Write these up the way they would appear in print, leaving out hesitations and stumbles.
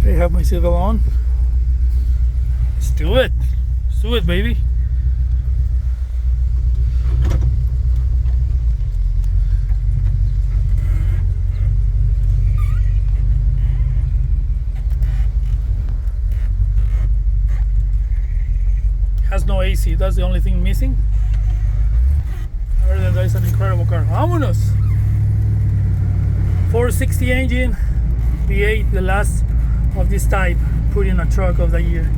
I have my seatbelt on. Let's do it. Let's do it, baby. Has no AC. That's the only thing missing. Other than that, it's an incredible car. Vámonos. 460 engine, V8, the last of this type put in a truck of the year.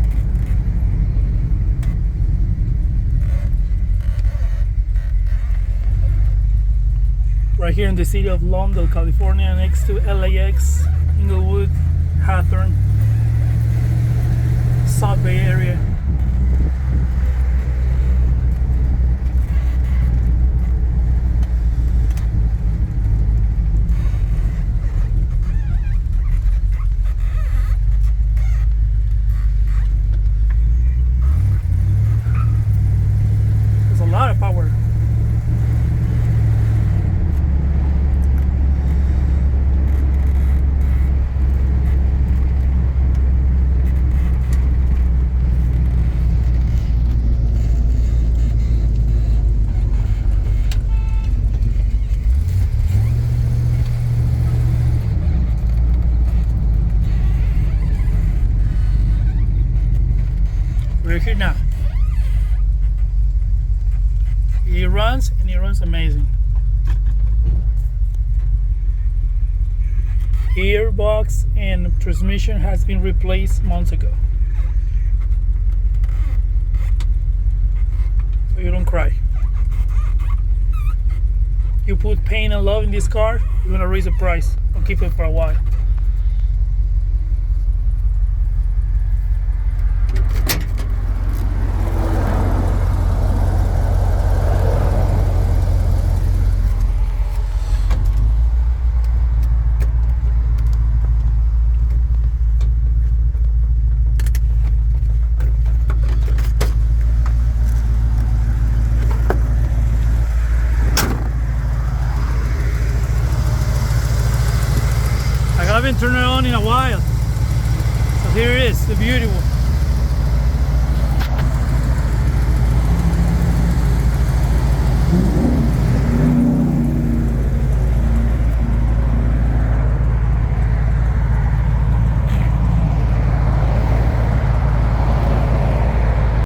Right here in the city of Lawndale, California, next to LAX, Inglewood, Hawthorne, South Bay area. There's a lot of power. We're here now. He runs and he runs amazing. Gearbox and transmission has been replaced months ago. So you don't cry. You put pain and love in this car, you're gonna raise the price or keep it for a while. I haven't turned it on in a while, so here it is, the beautiful